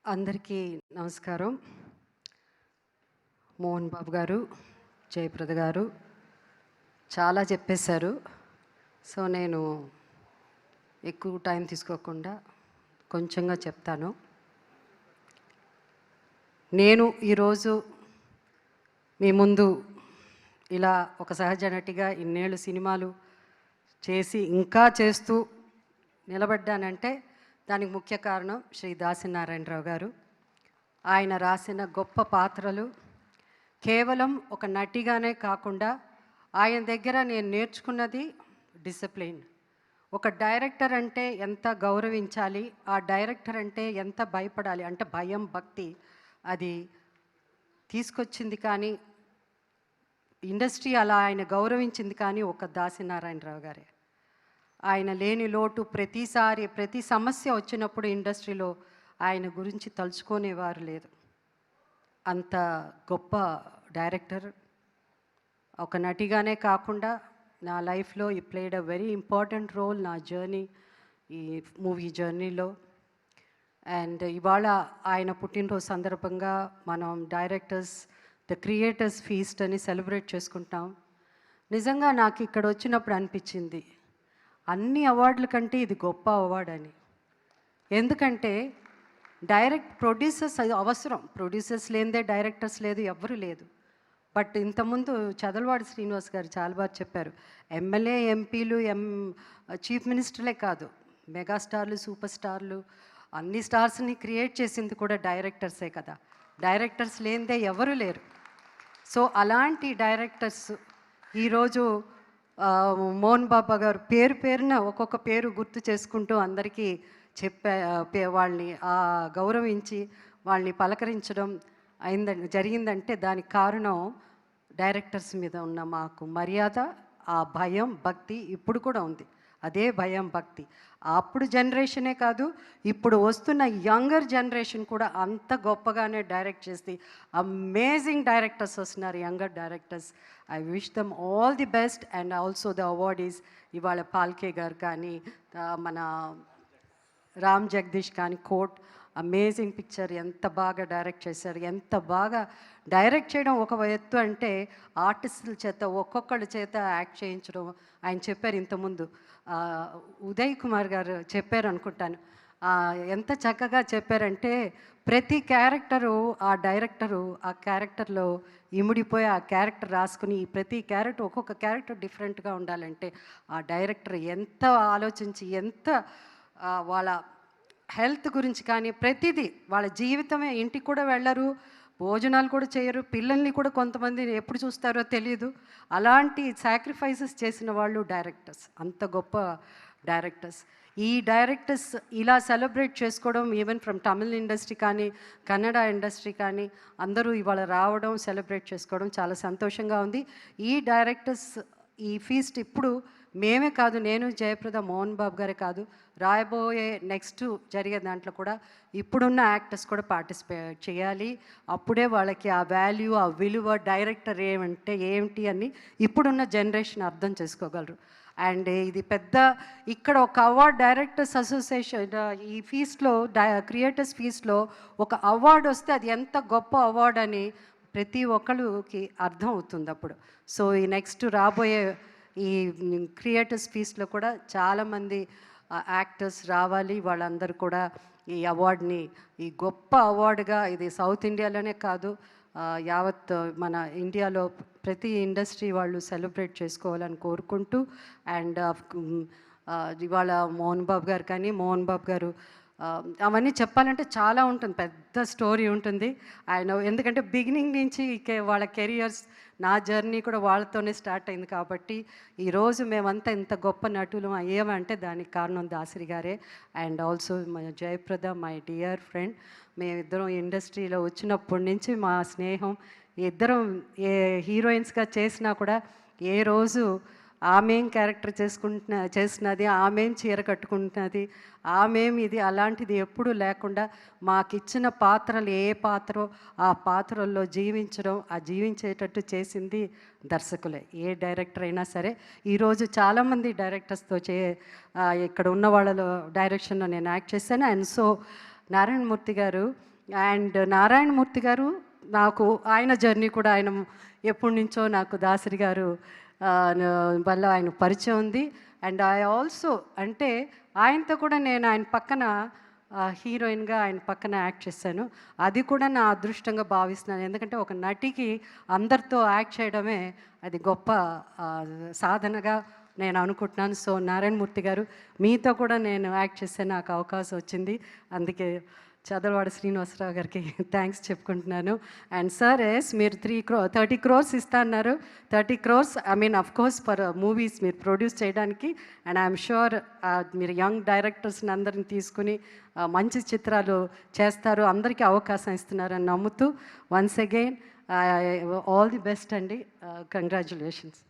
అందరికీ నమస్కారం. మోహన్ బాబు గారు, జయప్రద గారు చాలా చెప్పేశారు. సో నేను ఎక్కువ టైం తీసుకోకుండా కొంచెంగా చెప్తాను. నేను ఈరోజు మీ ముందు ఇలా ఒక సహజ నటిగా ఇన్నేళ్ళు సినిమాలు చేసి ఇంకా చేస్తూ నిలబడ్డానంటే దానికి ముఖ్య కారణం శ్రీ దాసనారాయణరావు గారు. ఆయన రాసిన గొప్ప పాత్రలు కేవలం ఒక నటిగానే కాకుండా ఆయన దగ్గర నేను నేర్చుకున్నది డిసిప్లిన్. ఒక డైరెక్టర్ అంటే ఎంత గౌరవించాలి, ఆ డైరెక్టర్ అంటే ఎంత భయపడాలి, అంటే భయం భక్తి అది తీసుకొచ్చింది. కానీ ఇండస్ట్రీ అలా ఆయన గౌరవించింది కానీ ఒక దాసనారాయణరావు గారే. ఆయన లేని లోటు ప్రతిసారి ప్రతి సమస్య వచ్చినప్పుడు ఇండస్ట్రీలో ఆయన గురించి తలుచుకునేవారు లేదు. అంత గొప్ప డైరెక్టర్. ఒక నటిగానే కాకుండా నా లైఫ్లో ఈ played a very important role నా జర్నీ, ఈ మూవీ జర్నీలో. అండ్ ఇవాళ ఆయన పుట్టినరోజు సందర్భంగా మనం డైరెక్టర్స్ ద క్రియేటర్స్ ఫీస్ట్ అని సెలబ్రేట్ చేసుకుంటాం. నిజంగా నాకు ఇక్కడ వచ్చినప్పుడు అనిపించింది అన్ని అవార్డుల కంటే ఇది గొప్ప అవార్డు అని. ఎందుకంటే డైరెక్ట్ ప్రొడ్యూసర్స్ అది అవసరం, ప్రొడ్యూసర్స్ లేనిదే డైరెక్టర్స్ లేదు, ఎవ్వరూ లేదు. బట్ ఇంతకుముందు చదలవాడి శ్రీనివాస్ గారు చాలా బాగా చెప్పారు. ఎమ్మెల్యే ఎంపీలు చీఫ్ మినిస్టర్లే కాదు, మెగాస్టార్లు సూపర్ స్టార్లు అన్ని స్టార్స్ని క్రియేట్ చేసింది కూడా డైరెక్టర్సే కదా. డైరెక్టర్స్ లేనిదే ఎవరు లేరు. సో అలాంటి డైరెక్టర్స్ ఈరోజు మోహన్ బాబా గారు పేరు పేరున ఒక్కొక్క పేరు గుర్తు చేసుకుంటూ అందరికీ వాళ్ళని గౌరవించి వాళ్ళని పలకరించడం జరిగిందంటే దానికి కారణం డైరెక్టర్స్ మీద ఉన్న మాకు మర్యాద, ఆ భయం భక్తి ఇప్పుడు కూడా ఉంది. అదే భయం భక్తి అప్పుడు జనరేషనే కాదు, ఇప్పుడు వస్తున్న యంగర్ జనరేషన్ కూడా అంత గొప్పగానే డైరెక్ట్ చేసి అమేజింగ్ డైరెక్టర్స్ వస్తున్నారు, younger directors. I wish them all the best. And also the awardees ఇవాళ పాల్కే గారు కానీ, మన రామ్ జగదీష్ కానీ, కోట్ అమేజింగ్ పిక్చర్, ఎంత బాగా డైరెక్ట్ చేశారు. ఎంత బాగా డైరెక్ట్ చేయడం ఒక ఎత్తు అంటే ఆర్టిస్టుల చేత ఒక్కొక్కళ్ళ చేత యాక్ట్ చేయించడం. ఆయన చెప్పారు ఇంతకుముందు, ఉదయ్ కుమార్ గారు చెప్పారు అనుకుంటాను, ఎంత చక్కగా చెప్పారంటే ప్రతి క్యారెక్టరు ఆ డైరెక్టరు ఆ క్యారెక్టర్లో ఇముడిపోయి ఆ క్యారెక్టర్ రాసుకుని ప్రతి క్యారెక్టర్ ఒక్కొక్క క్యారెక్టర్ డిఫరెంట్గా ఉండాలంటే ఆ డైరెక్టర్ ఎంత ఆలోచించి ఎంత వాళ్ళ హెల్త్ గురించి కానీ ప్రతిదీ, వాళ్ళ జీవితమే, ఇంటికి కూడా వెళ్ళరు, భోజనాలు కూడా చేయరు, పిల్లల్ని కూడా కొంతమంది ఎప్పుడు చూస్తారో తెలియదు. అలాంటి సాక్రిఫైసెస్ చేసిన వాళ్ళు డైరెక్టర్స్, అంత గొప్ప డైరెక్టర్స్. ఈ డైరెక్టర్స్ ఇలా సెలబ్రేట్ చేసుకోవడం ఈవెన్ ఫ్రమ్ తమిళ్ ఇండస్ట్రీ కానీ కన్నడ ఇండస్ట్రీ కానీ అందరూ ఇవాళ రావడం సెలబ్రేట్ చేసుకోవడం చాలా సంతోషంగా ఉంది. ఈ డైరెక్టర్స్ ఈ ఫీస్ట్ ఇప్పుడు మేమే కాదు, నేను జయప్రద మోహన్ బాబు గారే కాదు, రాయబోయే నెక్స్ట్ జరిగే దాంట్లో కూడా ఇప్పుడున్న యాక్టర్స్ కూడా పార్టిసిపేట్ చేయాలి. అప్పుడే వాళ్ళకి ఆ వాల్యూ, ఆ విలువ, డైరెక్టర్ ఏమంటే ఏమిటి అని ఇప్పుడున్న జనరేషన్ అర్థం చేసుకోగలరు. అండ్ ఇది పెద్ద ఇక్కడ ఒక అవార్డ్ డైరెక్టర్స్ అసోసియేషన్ ఈ ఫీస్ట్లో క్రియేటర్స్ ఫీస్ట్లో ఒక అవార్డు వస్తే అది ఎంత గొప్ప అవార్డు అని ప్రతి ఒక్కరికి అర్థం అవుతుంది అప్పుడు. సో ఈ నెక్స్ట్ రాబోయే ఈ క్రియేటర్స్ ఫీస్ట్లో కూడా చాలామంది యాక్టర్స్ రావాలి. వాళ్ళందరూ కూడా ఈ అవార్డుని, ఈ గొప్ప అవార్డుగా, ఇది సౌత్ ఇండియాలోనే కాదు యావత్ మన ఇండియాలో ప్రతి ఇండస్ట్రీ వాళ్ళు సెలబ్రేట్ చేసుకోవాలని కోరుకుంటూ. అండ్ ఇవాళ మోహన్ బాబు గారు కానీ, మోహన్ బాబు గారు అవన్నీ చెప్పాలంటే చాలా ఉంటుంది, పెద్ద స్టోరీ ఉంటుంది ఆయన. ఎందుకంటే బిగినింగ్ నుంచి వాళ్ళ కెరియర్స్, నా జర్నీ కూడా వాళ్ళతోనే స్టార్ట్ అయింది కాబట్టి ఈరోజు మేమంతా ఇంత గొప్ప నటులు అయ్యామంటే దానికి కారణం దాసరి గారే. And also my Jayaprada, my dear friend. మేమిద్దరం ఇండస్ట్రీలో వచ్చినప్పటి నుంచి మా స్నేహం, ఇద్దరం ఏ హీరోయిన్స్గా చేసినా కూడా ఏ రోజు ఆమెం క్యారెక్టర్ చేసినది, ఆమెం చీర కట్టుకుంటున్నది, ఆమెం ఇది అలాంటిది ఎప్పుడూ లేకుండా మాకిచ్చిన పాత్రలు ఏ పాత్రో ఆ పాత్రల్లో జీవించడం, ఆ జీవించేటట్టు చేసింది దర్శకులే. ఏ డైరెక్టర్ అయినా సరే. ఈరోజు చాలామంది డైరెక్టర్స్తో ఇక్కడ ఉన్న వాళ్ళలో డైరెక్షన్లో నేను యాక్ట్ చేశాను. అండ్ సో నారాయణమూర్తి గారు అండ్ నారాయణమూర్తి గారు నాకు ఆయన జర్నీ కూడా ఆయన ఎప్పటి నుంచో నాకు దాసరి గారు వల్ల ఆయన పరిచయం ఉంది. అండ్ ఐ ఆల్సో అంటే ఆయనతో కూడా నేను ఆయన పక్కన హీరోయిన్గా ఆయన పక్కన యాక్ట్ చేశాను. అది కూడా నా అదృష్టంగా భావిస్తున్నాను. ఎందుకంటే ఒక నటికి అందరితో యాక్ట్ చేయడమే అది గొప్ప సాధనగా నేను అనుకుంటున్నాను. సో నారాయణమూర్తి గారు మీతో కూడా నేను యాక్ట్ చేసే నాకు అవకాశం వచ్చింది. అందుకే చదలవాడ శ్రీనివాసరావు గారికి థ్యాంక్స్ చెప్పుకుంటున్నాను. అండ్ సార్ మీరు 30 crores ఇస్తా అన్నారు. 30 crores I mean of course for movies మీరు ప్రొడ్యూస్ చేయడానికి. అండ్ ఐఎమ్ షూర్ మీరు యంగ్ డైరెక్టర్స్ని అందరిని తీసుకుని మంచి చిత్రాలు చేస్తారు, అందరికీ అవకాశం ఇస్తున్నారని నమ్ముతూ once again all the best అండి. కంగ్రాచులేషన్స్.